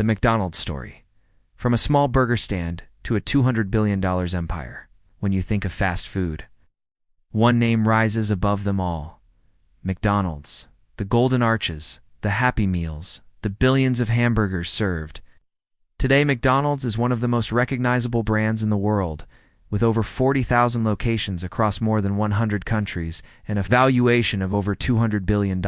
The McDonald's story. From a small burger stand to a $200 billion empire. When you think of fast food, one name rises above them all. McDonald's. The golden arches, the happy meals, the billions of hamburgers served. Today, McDonald's is one of the most recognizable brands in the world, with over 40,000 locations across more than 100 countries and a valuation of over $200 billion.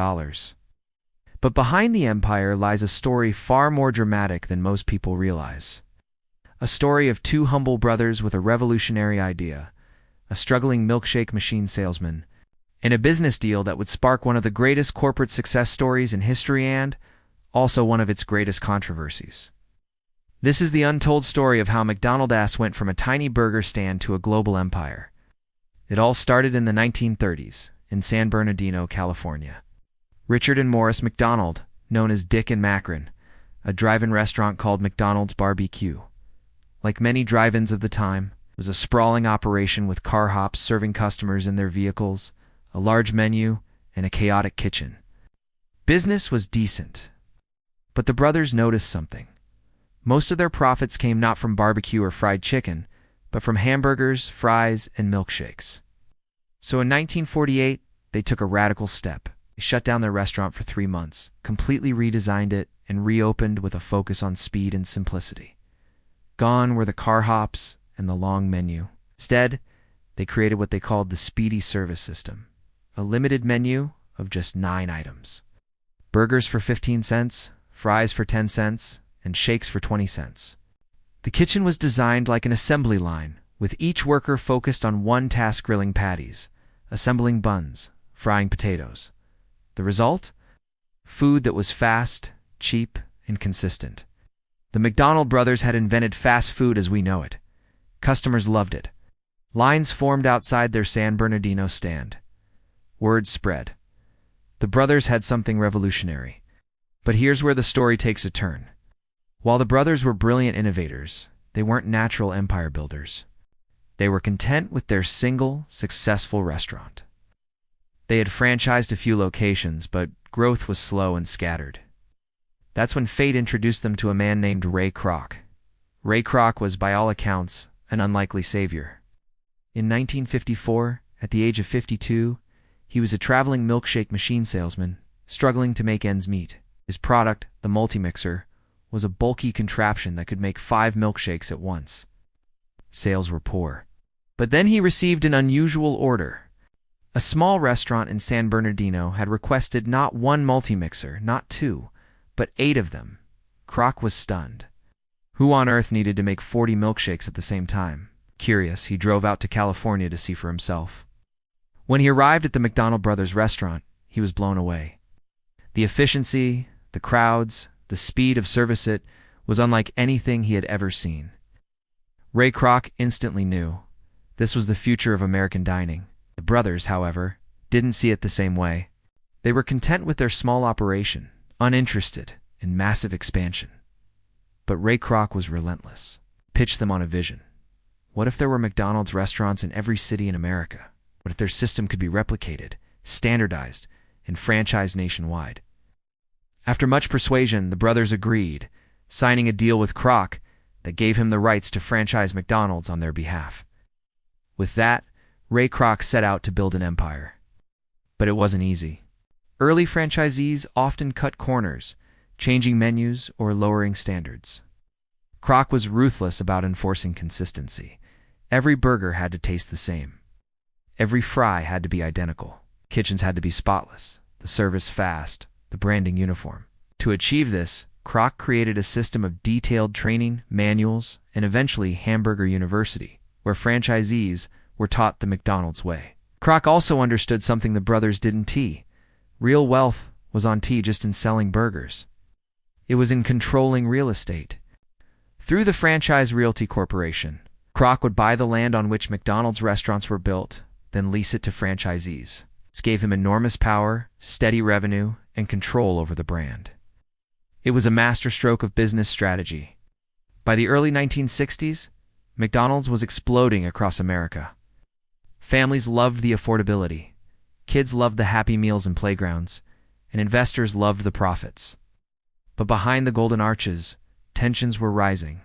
But behind the empire lies a story far more dramatic than most people realize. A story of two humble brothers with a revolutionary idea, a struggling milkshake machine salesman, and a business deal that would spark one of the greatest corporate success stories in history and also one of its greatest controversies. This is the untold story of how McDonald's went from a tiny burger stand to a global empire. It all started in the 1930s in San Bernardino, California. Richard and Morris McDonald, known as Dick and Macron, a drive-in restaurant called McDonald's Barbecue. Like many drive-ins of the time, it was a sprawling operation with car hops serving customers in their vehicles, a large menu, and a chaotic kitchen. Business was decent, but the brothers noticed something. Most of their profits came not from barbecue or fried chicken, but from hamburgers, fries, and milkshakes. So in 1948, they took a radical step. They shut down their restaurant for 3 months, completely redesigned it, and reopened with a focus on speed and simplicity. Gone were the car hops and the long menu. Instead, they created what they called the Speedee Service System, a limited menu of just 9 items. Burgers for 15 cents, fries for 10 cents, and shakes for 20 cents. The kitchen was designed like an assembly line, with each worker focused on one task: grilling patties, assembling buns, frying potatoes. The result? Food that was fast, cheap, and consistent. The McDonald brothers had invented fast food as we know it. Customers loved it. Lines formed outside their San Bernardino stand. Word spread. The brothers had something revolutionary. But here's where the story takes a turn. While the brothers were brilliant innovators, they weren't natural empire builders. They were content with their single, successful restaurant. They had franchised a few locations, but growth was slow and scattered. That's when fate introduced them to a man named Ray Kroc. Ray Kroc was, by all accounts, an unlikely savior. In 1954, at the age of 52, he was a traveling milkshake machine salesman, struggling to make ends meet. His product, the multi-mixer, was a bulky contraption that could make 5 milkshakes at once. Sales were poor. But then he received an unusual order. A small restaurant in San Bernardino had requested not 1 multi-mixer, not 2, but 8 of them. Kroc was stunned. Who on earth needed to make 40 milkshakes at the same time? Curious, he drove out to California to see for himself. When he arrived at the McDonald brothers restaurant, he was blown away. The efficiency, the crowds, the speed of service, it was unlike anything he had ever seen. Ray Kroc instantly knew this was the future of American dining. The brothers, however, didn't see it the same way. They were content with their small operation, uninterested in massive expansion. But Ray Kroc was relentless. Pitched them on a vision. What if there were McDonald's restaurants in every city in America? What if their system could be replicated, standardized, and franchised nationwide? After much persuasion, the brothers agreed, signing a deal with Kroc that gave him the rights to franchise McDonald's on their behalf. With that, Ray Kroc set out to build an empire. But it wasn't easy. Early franchisees often cut corners, changing menus or lowering standards. Kroc was ruthless about enforcing consistency. Every burger had to taste the same. Every fry had to be identical. Kitchens had to be spotless, the service fast, the branding uniform. To achieve this, Kroc created a system of detailed training, manuals, and eventually Hamburger University, where franchisees were taught the McDonald's way. Kroc also understood something the brothers didn't see. Real wealth was on just in selling burgers. It was in controlling real estate. Through the Franchise Realty Corporation, Kroc would buy the land on which McDonald's restaurants were built, then lease it to franchisees. This gave him enormous power, steady revenue, and control over the brand. It was a masterstroke of business strategy. By the early 1960s, McDonald's was exploding across America. Families loved the affordability, kids loved the happy meals and playgrounds, and investors loved the profits. But behind the golden arches, tensions were rising.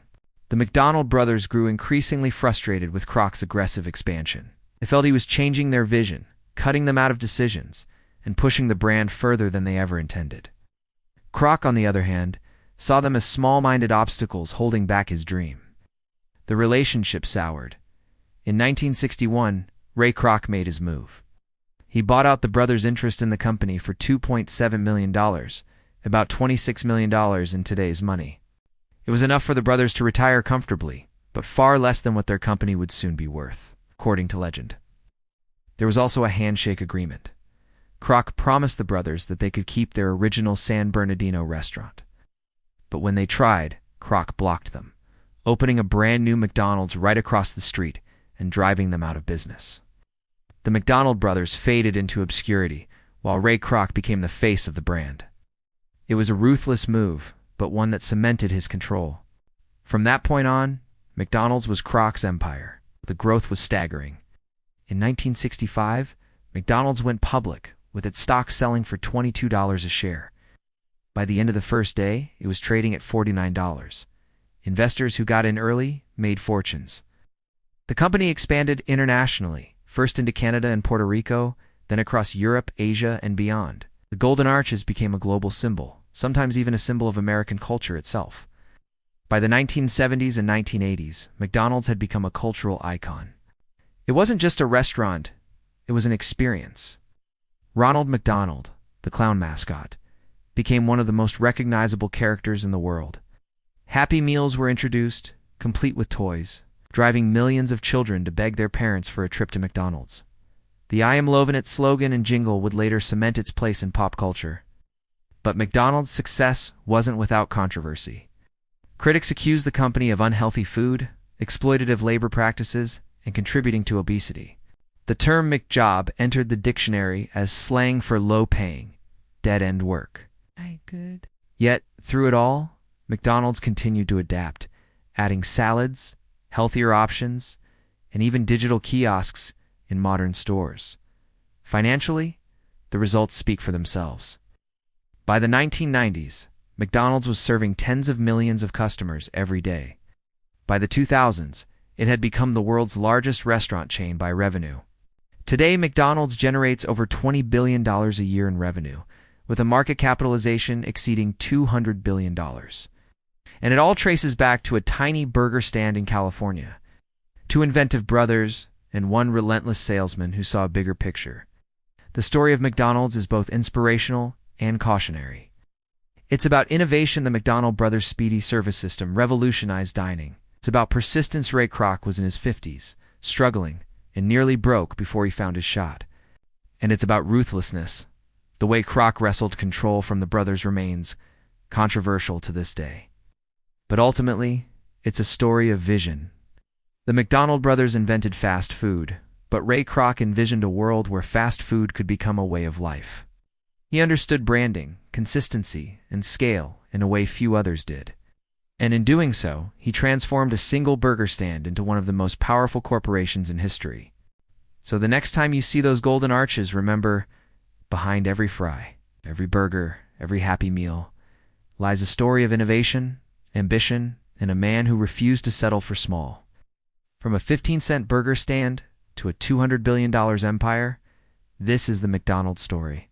The McDonald brothers grew increasingly frustrated with Kroc's aggressive expansion. They felt he was changing their vision, cutting them out of decisions, and pushing the brand further than they ever intended. Kroc, on the other hand, saw them as small-minded obstacles holding back his dream. The relationship soured. In 1961, Ray Kroc made his move. He bought out the brothers' interest in the company for $2.7 million, about $26 million in today's money. It was enough for the brothers to retire comfortably, but far less than what their company would soon be worth, according to legend. There was also a handshake agreement. Kroc promised the brothers that they could keep their original San Bernardino restaurant. But when they tried, Kroc blocked them, opening a brand new McDonald's right across the street and driving them out of business. The McDonald brothers faded into obscurity, while Ray Kroc became the face of the brand. It was a ruthless move, but one that cemented his control. From that point on, McDonald's was Kroc's empire. The growth was staggering. In 1965, McDonald's went public, with its stock selling for $22 a share. By the end of the first day, it was trading at $49. Investors who got in early made fortunes. The company expanded internationally, first into Canada and Puerto Rico, then across Europe, Asia, and beyond. The Golden Arches became a global symbol, sometimes even a symbol of American culture itself. By the 1970s and 1980s, McDonald's had become a cultural icon. It wasn't just a restaurant, it was an experience. Ronald McDonald, the clown mascot, became one of the most recognizable characters in the world. Happy Meals were introduced, complete with toys, driving millions of children to beg their parents for a trip to McDonald's. The "I am lovin' it" slogan and jingle would later cement its place in pop culture. But McDonald's success wasn't without controversy. Critics accused the company of unhealthy food, exploitative labor practices, and contributing to obesity. The term McJob entered the dictionary as slang for low-paying, dead-end work. Yet, through it all, McDonald's continued to adapt, adding salads, healthier options, and even digital kiosks in modern stores. Financially, the results speak for themselves. By the 1990s, McDonald's was serving tens of millions of customers every day. By the 2000s, it had become the world's largest restaurant chain by revenue. Today, McDonald's generates over $20 billion a year in revenue, with a market capitalization exceeding $200 billion. And it all traces back to a tiny burger stand in California, two inventive brothers, and one relentless salesman who saw a bigger picture. The story of McDonald's is both inspirational and cautionary. It's about innovation. The McDonald brothers' Speedee Service System revolutionized dining. It's about persistence. Ray Kroc was in his 50s, struggling, and nearly broke before he found his shot. And it's about ruthlessness. The way Kroc wrestled control from the brothers remains controversial to this day. But ultimately, it's a story of vision. The McDonald brothers invented fast food, but Ray Kroc envisioned a world where fast food could become a way of life. He understood branding, consistency, and scale in a way few others did. And in doing so, he transformed a single burger stand into one of the most powerful corporations in history. So the next time you see those golden arches, remember, behind every fry, every burger, every Happy Meal, lies a story of innovation, ambition, and a man who refused to settle for small. From a 15-cent burger stand to a $200 billion empire, this is the McDonald's story.